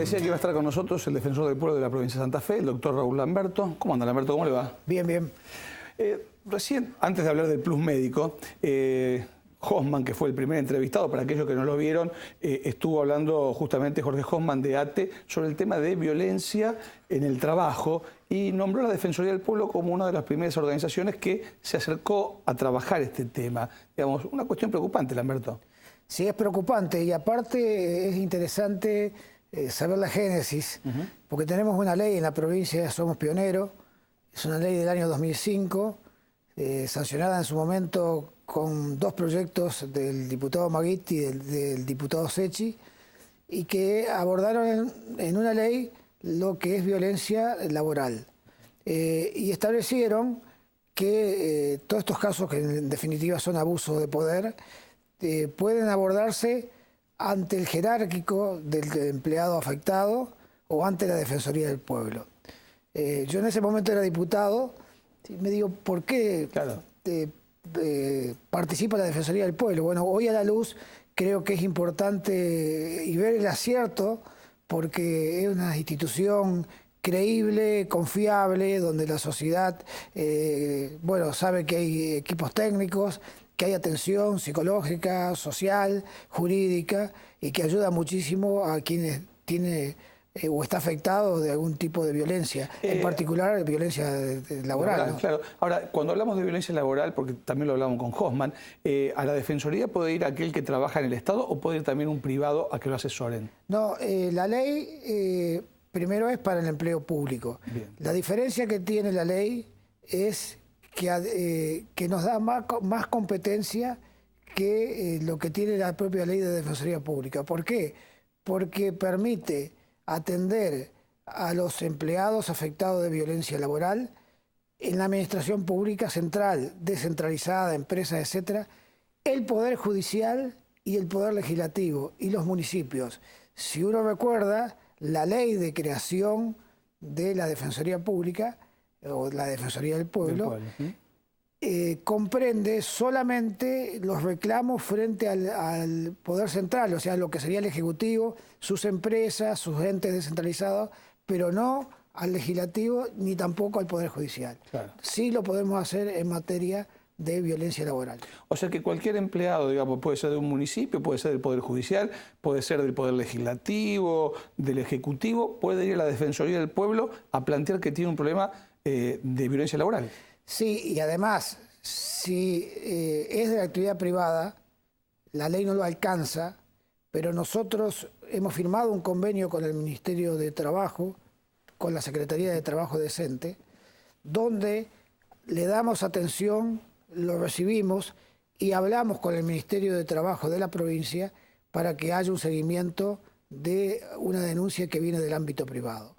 decía que iba a estar con nosotros el defensor del pueblo de la provincia de Santa Fe, el doctor Raúl Lamberto. ¿Cómo anda, Lamberto? ¿Cómo le va? Bien, bien. Recién, antes de hablar del plus médico, Hoffman, que fue el primer entrevistado, para aquellos que no lo vieron, estuvo hablando justamente Jorge Hoffman de ATE sobre el tema de violencia en el trabajo y nombró a la Defensoría del Pueblo como una de las primeras organizaciones que se acercó a trabajar este tema. Digamos, una cuestión preocupante, Lamberto. Sí, es preocupante y aparte es interesante saber la génesis, porque tenemos una ley en la provincia, somos pioneros, es una ley del año 2005, sancionada en su momento con dos proyectos del diputado Maghitti y del diputado Secchi, y que abordaron en una ley lo que es violencia laboral. Y establecieron que todos estos casos, que en definitiva son abusos de poder, pueden abordarse ante el jerárquico del empleado afectado o ante la Defensoría del Pueblo. Yo en ese momento era diputado y me digo, ¿por qué participa la Defensoría del Pueblo? Bueno, hoy a la luz creo que es importante y ver el acierto, porque es una institución creíble, confiable, donde la sociedad sabe que hay equipos técnicos, que hay atención psicológica, social, jurídica, y que ayuda muchísimo a quienes tiene o está afectado de algún tipo de violencia, en particular violencia laboral, ¿no? Claro. Ahora, cuando hablamos de violencia laboral, porque también lo hablamos con Hoffman, ¿a la Defensoría puede ir aquel que trabaja en el Estado o puede ir también un privado a que lo asesoren? No, la ley primero es para el empleo público. Bien. La diferencia que tiene la ley es que nos da más competencia que lo que tiene la propia ley de Defensoría Pública. ¿Por qué? Porque permite atender a los empleados afectados de violencia laboral en la administración pública central, descentralizada, empresas, etcétera, el Poder Judicial y el Poder Legislativo y los municipios. Si uno recuerda, la ley de creación de la Defensoría Pública o la Defensoría del Pueblo, comprende solamente los reclamos frente al Poder Central, o sea, lo que sería el Ejecutivo, sus empresas, sus entes descentralizados, pero no al Legislativo ni tampoco al Poder Judicial. Claro. Sí lo podemos hacer en materia de violencia laboral. O sea que cualquier empleado, digamos, puede ser de un municipio, puede ser del Poder Judicial, puede ser del Poder Legislativo, del Ejecutivo, puede ir a la Defensoría del Pueblo a plantear que tiene un problema de violencia laboral. Sí, y además, si es de la actividad privada, la ley no lo alcanza, pero nosotros hemos firmado un convenio con el Ministerio de Trabajo, con la Secretaría de Trabajo Decente, donde le damos atención, lo recibimos y hablamos con el Ministerio de Trabajo de la provincia para que haya un seguimiento de una denuncia que viene del ámbito privado.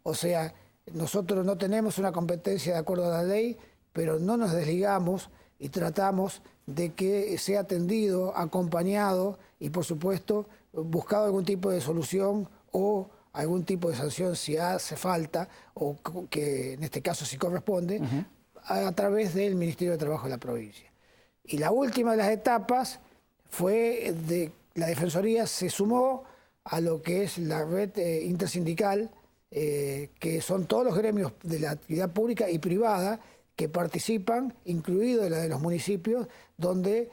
O sea, nosotros no tenemos una competencia de acuerdo a la ley, pero no nos desligamos y tratamos de que sea atendido, acompañado y, por supuesto, buscado algún tipo de solución o algún tipo de sanción si hace falta, o que en este caso sí corresponde, a través del Ministerio de Trabajo de la provincia. Y la última de las etapas fue de la Defensoría se sumó a lo que es la red intersindical, que son todos los gremios de la actividad pública y privada que participan, incluido la de los municipios, donde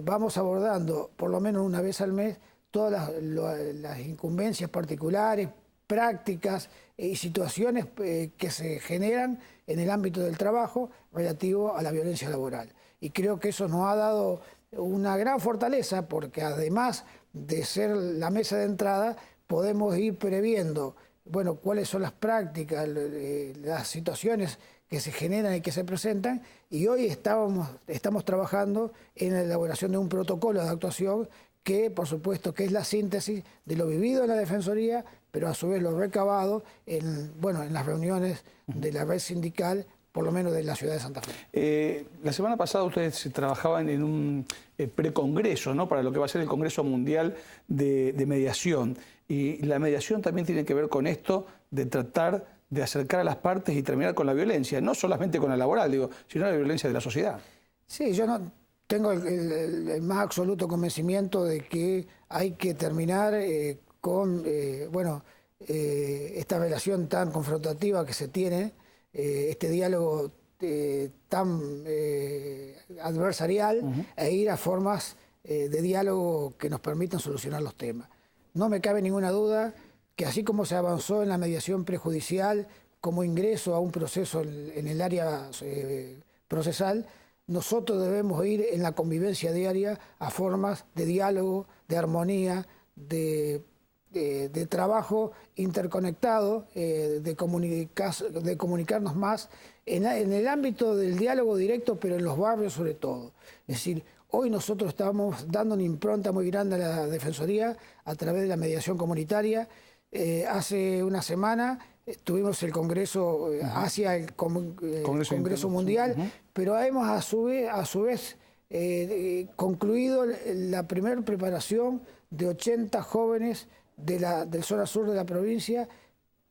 vamos abordando por lo menos una vez al mes todas las incumbencias particulares, prácticas y situaciones que se generan en el ámbito del trabajo relativo a la violencia laboral. Y creo que eso nos ha dado una gran fortaleza, porque además de ser la mesa de entrada, podemos ir previendo, bueno, cuáles son las prácticas, las situaciones que se generan y que se presentan, y hoy estamos trabajando en la elaboración de un protocolo de actuación que, por supuesto, que es la síntesis de lo vivido en la Defensoría, pero a su vez lo recabado en las reuniones de la red sindical, por lo menos de la ciudad de Santa Fe. La semana pasada ustedes trabajaban en un precongreso, ¿no?, para lo que va a ser el Congreso Mundial de Mediación. Y la mediación también tiene que ver con esto de tratar de acercar a las partes y terminar con la violencia, no solamente con la laboral, sino la violencia de la sociedad. Sí, yo no tengo el más absoluto convencimiento de que hay que terminar con esta relación tan confrontativa que se tiene, este diálogo tan adversarial, e ir a formas de diálogo que nos permitan solucionar los temas. No me cabe ninguna duda que así como se avanzó en la mediación prejudicial como ingreso a un proceso en el área procesal, nosotros debemos ir en la convivencia diaria a formas de diálogo, de armonía, de trabajo interconectado, de comunicarnos más en el ámbito del diálogo directo, pero en los barrios sobre todo. Es decir, hoy nosotros estamos dando una impronta muy grande a la Defensoría a través de la mediación comunitaria. Hace una semana tuvimos el Congreso hacia el Congreso Mundial, pero hemos a su vez concluido la primera preparación de 80 jóvenes del zona sur de la provincia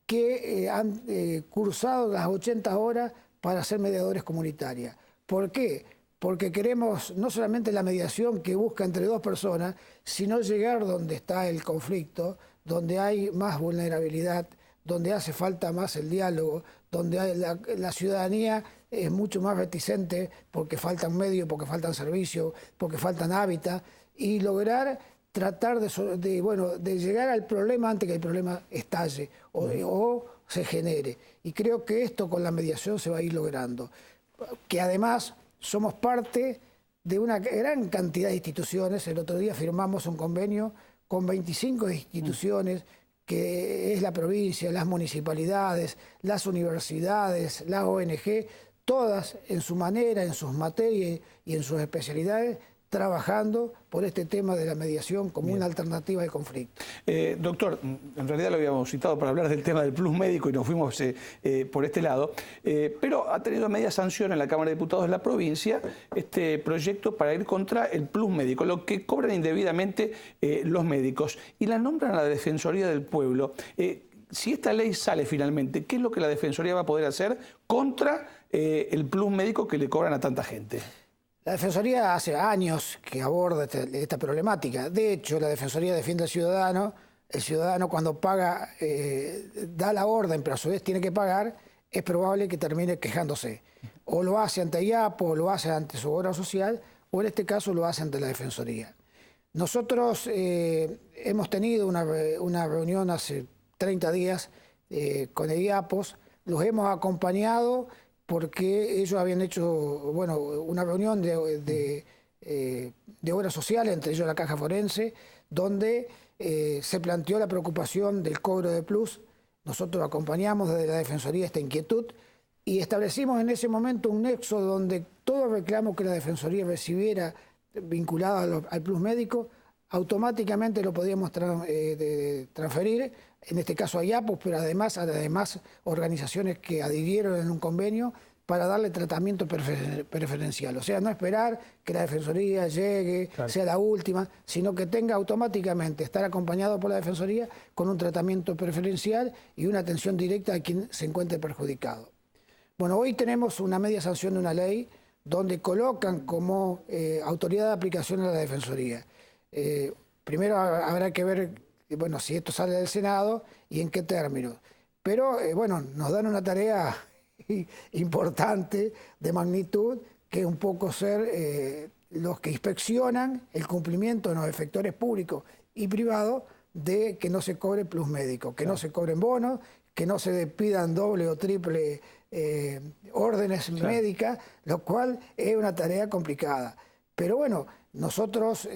que han cursado las 80 horas para ser mediadores comunitarios. ¿Por qué? Porque queremos no solamente la mediación que busca entre dos personas, sino llegar donde está el conflicto, donde hay más vulnerabilidad, donde hace falta más el diálogo, donde la ciudadanía es mucho más reticente porque faltan medios, porque faltan servicios, porque faltan hábitat, y lograr tratar de llegar al problema antes que el problema estalle o se genere. Y creo que esto con la mediación se va a ir logrando. Que además somos parte de una gran cantidad de instituciones. El otro día firmamos un convenio con 25 instituciones, que es la provincia, las municipalidades, las universidades, las ONG, todas en su manera, en sus materias y en sus especialidades, trabajando por este tema de la mediación como una alternativa al conflicto. Doctor, en realidad lo habíamos citado para hablar del tema del plus médico y nos fuimos por este lado, pero ha tenido media sanción en la Cámara de Diputados de la provincia este proyecto para ir contra el plus médico, lo que cobran indebidamente los médicos, y la nombran a la Defensoría del Pueblo. Si esta ley sale finalmente, ¿qué es lo que la Defensoría va a poder hacer contra el plus médico que le cobran a tanta gente? La Defensoría hace años que aborda esta problemática. De hecho, la Defensoría defiende al ciudadano. El ciudadano cuando paga, da la orden, pero a su vez tiene que pagar, es probable que termine quejándose. O lo hace ante IAPO, o lo hace ante su obra social, o en este caso lo hace ante la Defensoría. Nosotros hemos tenido una reunión hace 30 días con el IAPOS, los hemos acompañado porque ellos habían hecho una reunión de obra social, entre ellos la Caja Forense, donde se planteó la preocupación del cobro de plus. Nosotros acompañamos desde la Defensoría esta inquietud y establecimos en ese momento un nexo donde todo reclamo que la Defensoría recibiera vinculado al plus médico, automáticamente lo podíamos transferir, en este caso a IAPOS, pero además a las demás organizaciones que adhirieron en un convenio para darle tratamiento preferencial. O sea, no esperar que la Defensoría llegue, sea la última, sino que tenga automáticamente estar acompañado por la Defensoría con un tratamiento preferencial y una atención directa a quien se encuentre perjudicado. Bueno, hoy tenemos una media sanción de una ley donde colocan como autoridad de aplicación a la Defensoría. Primero habrá que ver si esto sale del Senado y en qué términos. Pero nos dan una tarea importante, de magnitud, que es un poco ser los que inspeccionan el cumplimiento de los efectores públicos y privados de que no se cobre plus médico, que no se cobren bonos, que no se pidan doble o triple órdenes médicas, lo cual es una tarea complicada. Pero bueno, nosotros,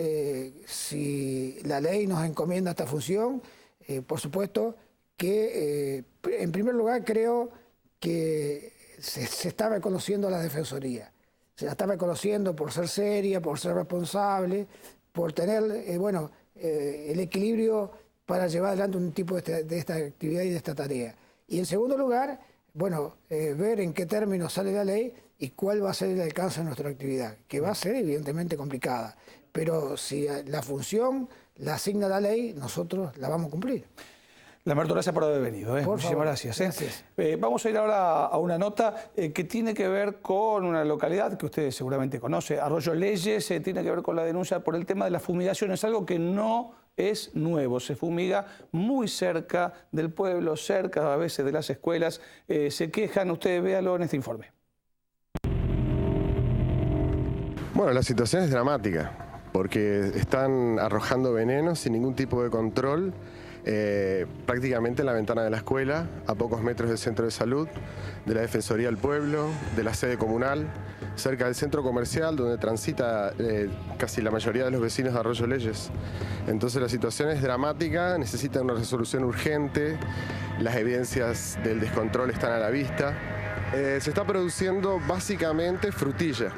si la ley nos encomienda esta función, por supuesto que, en primer lugar, creo que se está reconociendo a la Defensoría. Se la está reconociendo por ser seria, por ser responsable, por tener el equilibrio para llevar adelante un tipo de esta actividad y de esta tarea. Y en segundo lugar, ver en qué términos sale la ley y cuál va a ser el alcance de nuestra actividad, que va a ser evidentemente complicada. Pero si la función la asigna la ley, nosotros la vamos a cumplir. Lamberto, gracias por haber venido. Muchísimas gracias. Gracias. Vamos a ir ahora a una nota que tiene que ver con una localidad que usted seguramente conoce, Arroyo Leyes, tiene que ver con la denuncia por el tema de las fumigaciones, algo que no es nuevo, se fumiga muy cerca del pueblo, cerca a veces de las escuelas. Se quejan, ustedes véanlo en este informe. Bueno, la situación es dramática porque están arrojando veneno sin ningún tipo de control, prácticamente en la ventana de la escuela, a pocos metros del centro de salud, de la Defensoría del Pueblo, de la sede comunal, cerca del centro comercial donde transita casi la mayoría de los vecinos de Arroyo Leyes. Entonces la situación es dramática, necesita una resolución urgente, las evidencias del descontrol están a la vista. Se está produciendo básicamente frutilla,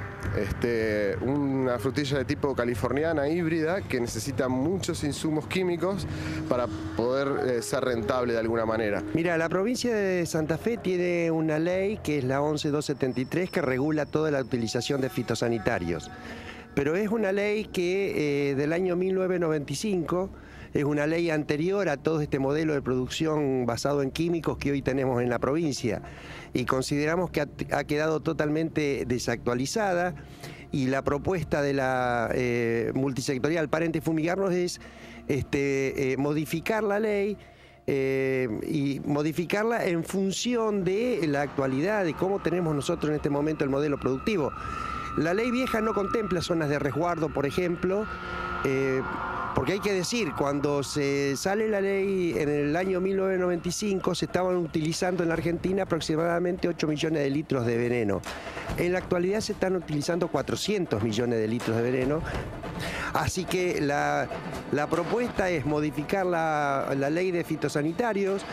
una frutilla de tipo californiana híbrida que necesita muchos insumos químicos para poder ser rentable de alguna manera. Mira, la provincia de Santa Fe tiene una ley que es la 11273 que regula toda la utilización de fitosanitarios, pero es una ley que del año 1995, es una ley anterior a todo este modelo de producción basado en químicos que hoy tenemos en la provincia y consideramos que ha quedado totalmente desactualizada y la propuesta de la multisectorial Parente Fumigarnos es modificar la ley y modificarla en función de la actualidad, de cómo tenemos nosotros en este momento el modelo productivo. La ley vieja no contempla zonas de resguardo, por ejemplo, porque hay que decir, cuando se sale la ley en el año 1995 se estaban utilizando en la Argentina aproximadamente 8 millones de litros de veneno. En la actualidad se están utilizando 400 millones de litros de veneno. Así que la propuesta es modificar la ley de fitosanitarios,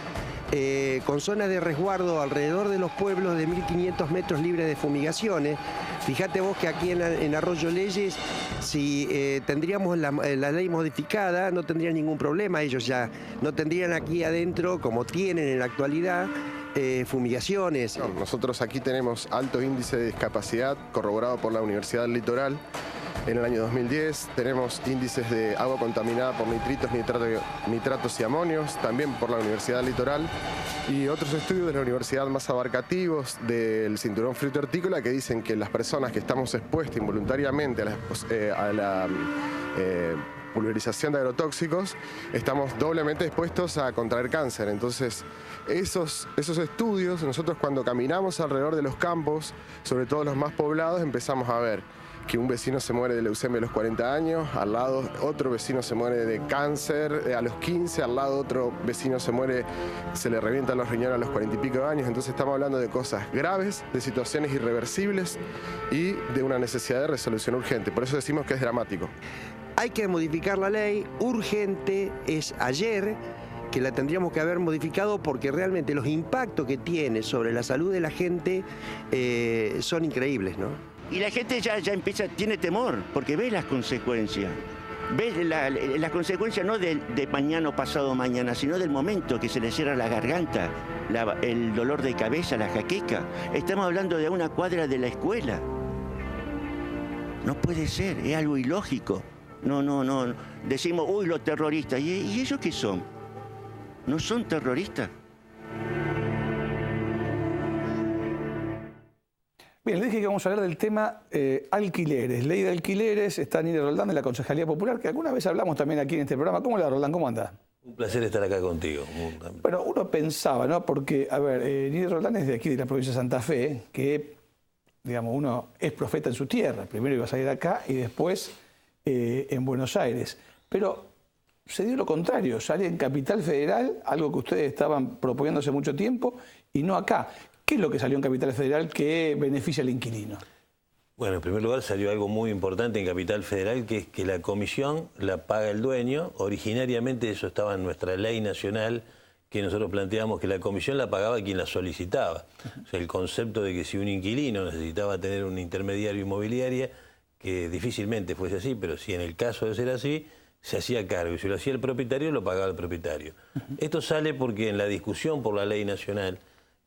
con zonas de resguardo alrededor de los pueblos de 1.500 metros libres de fumigaciones. Fíjate vos que aquí en Arroyo Leyes, si tendríamos la ley modificada, no tendrían ningún problema. Ellos ya no tendrían aquí adentro, como tienen en la actualidad, fumigaciones. No, nosotros aquí tenemos alto índice de discapacidad corroborado por la Universidad del Litoral. En el año 2010 tenemos índices de agua contaminada por nitritos, nitratos y amonios, también por la Universidad del Litoral, y otros estudios de la universidad más abarcativos del cinturón fruto-hortícola que dicen que las personas que estamos expuestas involuntariamente a la pulverización de agrotóxicos, estamos doblemente expuestos a contraer cáncer. Entonces, esos estudios, nosotros cuando caminamos alrededor de los campos, sobre todo los más poblados, empezamos a ver que un vecino se muere de leucemia a los 40 años, al lado otro vecino se muere de cáncer a los 15, al lado otro vecino se le revientan los riñones a los 40 y pico de años. Entonces estamos hablando de cosas graves, de situaciones irreversibles y de una necesidad de resolución urgente. Por eso decimos que es dramático. Hay que modificar la ley, urgente, es ayer que la tendríamos que haber modificado porque realmente los impactos que tiene sobre la salud de la gente son increíbles, ¿no? Y la gente ya tiene temor, porque ve las consecuencias. Ve las consecuencias no de mañana o pasado mañana, sino del momento que se le cierra la garganta, el dolor de cabeza, la jaqueca. Estamos hablando de una cuadra de la escuela. No puede ser, es algo ilógico. No. Decimos, uy, los terroristas. ¿Y ellos qué son? ¿No son terroristas? Bien, les dije que vamos a hablar del tema alquileres, ley de alquileres. Está Nire Roldán de la Concejalía Popular, que alguna vez hablamos también aquí en este programa. ¿Cómo le va, Roldán? ¿Cómo anda? Un placer estar acá contigo. Bueno, uno pensaba, ¿no? Porque, a ver, Nire Roldán es de aquí, de la provincia de Santa Fe, que, digamos, uno es profeta en su tierra. Primero iba a salir acá y después en Buenos Aires. Pero se dio lo contrario, sale en Capital Federal, algo que ustedes estaban proponiendo hace mucho tiempo, y no acá. ¿Qué es lo que salió en Capital Federal que beneficia al inquilino? Bueno, en primer lugar salió algo muy importante en Capital Federal, que es que la comisión la paga el dueño. Originariamente eso estaba en nuestra ley nacional, que nosotros planteamos que la comisión la pagaba quien la solicitaba. O sea, el concepto de que si un inquilino necesitaba tener un intermediario inmobiliario, que difícilmente fuese así, pero si en el caso de ser así, se hacía cargo. Y si lo hacía el propietario, lo pagaba el propietario. Esto sale porque en la discusión por la ley nacional,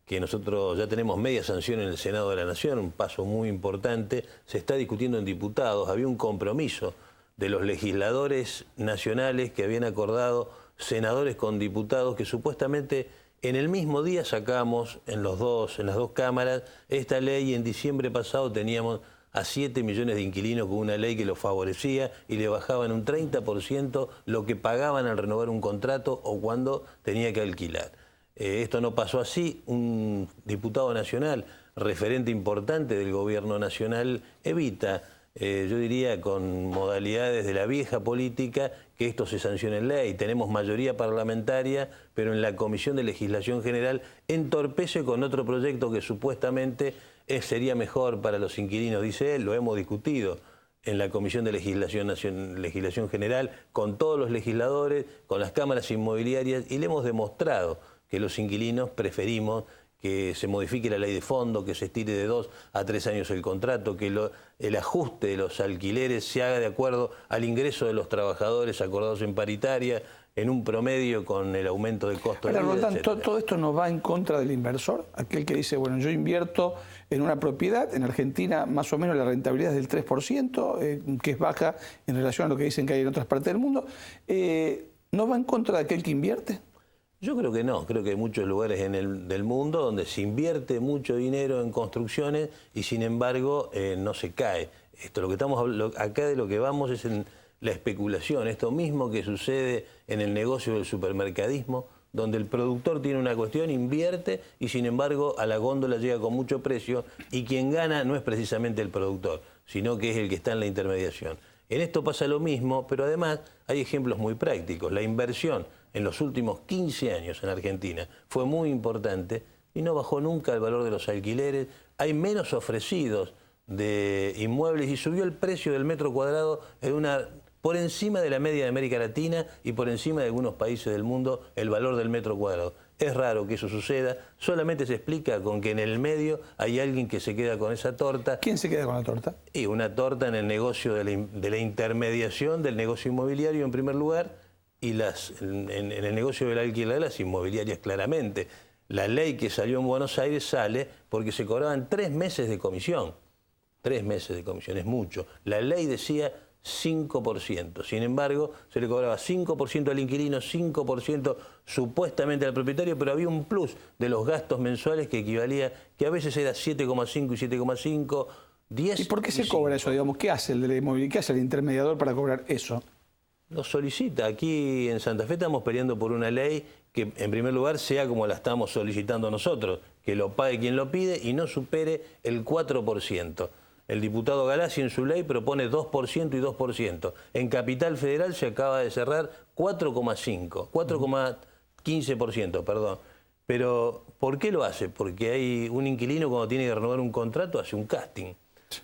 que nosotros ya tenemos media sanción en el Senado de la Nación, un paso muy importante, se está discutiendo en diputados. Había un compromiso de los legisladores nacionales que habían acordado senadores con diputados que supuestamente en el mismo día sacamos en las dos cámaras esta ley y en diciembre pasado teníamos a 7 millones de inquilinos con una ley que los favorecía y le bajaban un 30% lo que pagaban al renovar un contrato o cuando tenía que alquilar. Esto no pasó así. Un diputado nacional, referente importante del gobierno nacional, evita, yo diría con modalidades de la vieja política, que esto se sancione en ley. Tenemos mayoría parlamentaria, pero en la Comisión de Legislación General entorpece con otro proyecto que supuestamente sería mejor para los inquilinos, dice él. Lo hemos discutido en la Comisión de Legislación General con todos los legisladores, con las cámaras inmobiliarias, y le hemos demostrado que los inquilinos preferimos que se modifique la ley de fondo, que se estire de 2 a 3 años el contrato, que el ajuste de los alquileres se haga de acuerdo al ingreso de los trabajadores acordados en paritaria, en un promedio con el aumento del costo de vida, etcétera. ¿Todo esto no va en contra del inversor? Aquel que dice, bueno, yo invierto en una propiedad, en Argentina más o menos la rentabilidad es del 3%, que es baja en relación a lo que dicen que hay en otras partes del mundo. ¿No va en contra de aquel que invierte? Yo creo que no, creo que hay muchos lugares del mundo donde se invierte mucho dinero en construcciones y sin embargo no se cae. Lo que estamos acá de lo que vamos es en la especulación, esto mismo que sucede en el negocio del supermercadismo, donde el productor tiene una cuestión, invierte y sin embargo a la góndola llega con mucho precio y quien gana no es precisamente el productor, sino que es el que está en la intermediación. En esto pasa lo mismo, pero además hay ejemplos muy prácticos. La inversión en los últimos 15 años en Argentina fue muy importante y no bajó nunca el valor de los alquileres. Hay menos ofrecidos de inmuebles y subió el precio del metro cuadrado por encima de la media de América Latina y por encima de algunos países del mundo el valor del metro cuadrado. Es raro que eso suceda, solamente se explica con que en el medio hay alguien que se queda con esa torta. ¿Quién se queda con la torta? Y una torta en el negocio de la intermediación del negocio inmobiliario en primer lugar y en el negocio del alquiler, las inmobiliarias claramente. La ley que salió en Buenos Aires sale porque se cobraban 3 meses de comisión. 3 meses de comisión, es mucho. La ley decía 5%. Sin embargo, se le cobraba 5% al inquilino, 5% supuestamente al propietario, pero había un plus de los gastos mensuales que equivalía, que a veces era 7,5 y 7,5, 10. ¿Y por qué se cobra eso? Digamos, ¿qué hace el de la inmobiliaria? ¿Qué hace el intermediador para cobrar eso? Lo solicita. Aquí en Santa Fe estamos peleando por una ley que, en primer lugar, sea como la estamos solicitando nosotros, que lo pague quien lo pide y no supere el 4%. El diputado Galassi en su ley propone 2% y 2%. En Capital Federal se acaba de cerrar 4,15%, perdón. Pero, ¿por qué lo hace? Porque hay un inquilino cuando tiene que renovar un contrato hace un casting.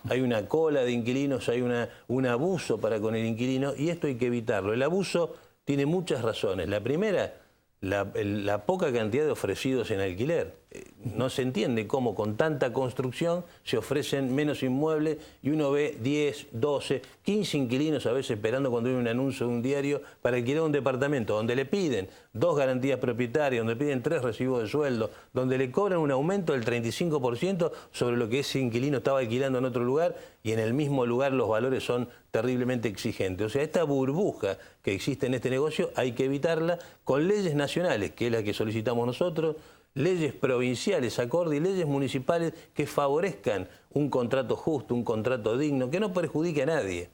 Hay una cola de inquilinos, hay un abuso para con el inquilino y esto hay que evitarlo. El abuso tiene muchas razones. La primera, la poca cantidad de ofrecidos en alquiler. No se entiende cómo con tanta construcción se ofrecen menos inmuebles y uno ve 10, 12, 15 inquilinos a veces esperando cuando hay un anuncio de un diario para alquilar un departamento donde le piden 2 garantías propietarias, donde piden 3 recibos de sueldo, donde le cobran un aumento del 35% sobre lo que ese inquilino estaba alquilando en otro lugar y en el mismo lugar los valores son terriblemente exigentes. O sea, esta burbuja que existe en este negocio hay que evitarla con leyes nacionales, que es la que solicitamos nosotros, leyes provinciales acorde y leyes municipales que favorezcan un contrato justo, un contrato digno, que no perjudique a nadie.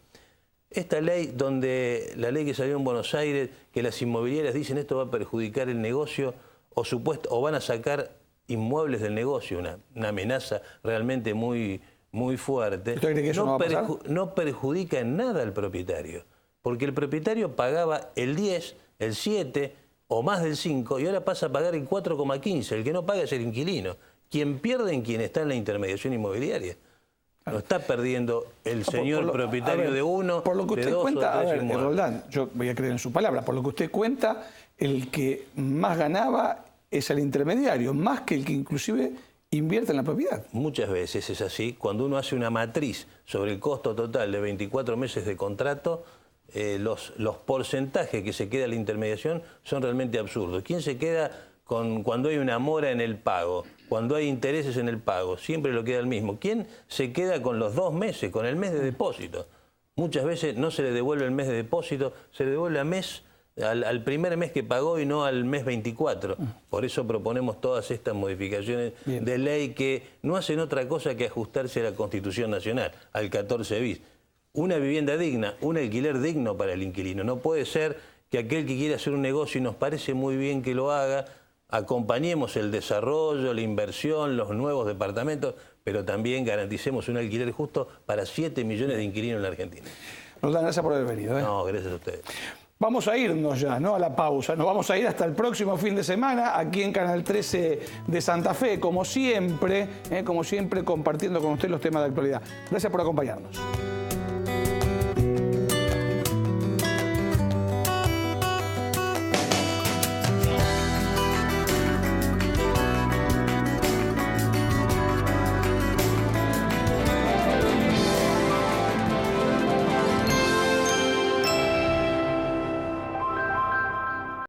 Esta ley, la ley que salió en Buenos Aires, que las inmobiliarias dicen esto va a perjudicar el negocio o van a sacar inmuebles del negocio, una amenaza realmente muy, muy fuerte. ¿Usted cree que eso no va a pasar? No perjudica en nada al propietario, porque el propietario pagaba el 10, el 7 o más del 5 y ahora pasa a pagar el 4,15. El que no paga es el inquilino. Quien pierde en quien está en la intermediación inmobiliaria. No está perdiendo el señor propietario de uno, por lo que usted de 2 cuenta, o 3 inmuebles. Roldán, yo voy a creer en su palabra, por lo que usted cuenta, el que más ganaba es el intermediario, más que el que inclusive invierte en la propiedad. Muchas veces es así. Cuando uno hace una matriz sobre el costo total de 24 meses de contrato, los porcentajes que se queda en la intermediación son realmente absurdos. ¿Quién se queda cuando hay una mora en el pago, cuando hay intereses en el pago? Siempre lo queda el mismo. ¿Quién se queda con los 2 meses, con el mes de depósito? Muchas veces no se le devuelve el mes de depósito, se le devuelve a mes al primer mes que pagó y no al mes 24. Por eso proponemos todas estas modificaciones de ley que no hacen otra cosa que ajustarse a la Constitución Nacional, al 14 bis. Una vivienda digna, un alquiler digno para el inquilino. No puede ser que aquel que quiere hacer un negocio, y nos parece muy bien que lo haga, acompañemos el desarrollo, la inversión, los nuevos departamentos, pero también garanticemos un alquiler justo para 7 millones de inquilinos en la Argentina. Roldán, gracias por haber venido. No, gracias a ustedes. Vamos a irnos ya, ¿no? A la pausa. Nos vamos a ir hasta el próximo fin de semana aquí en Canal 13 de Santa Fe, como siempre, compartiendo con usted los temas de actualidad. Gracias por acompañarnos.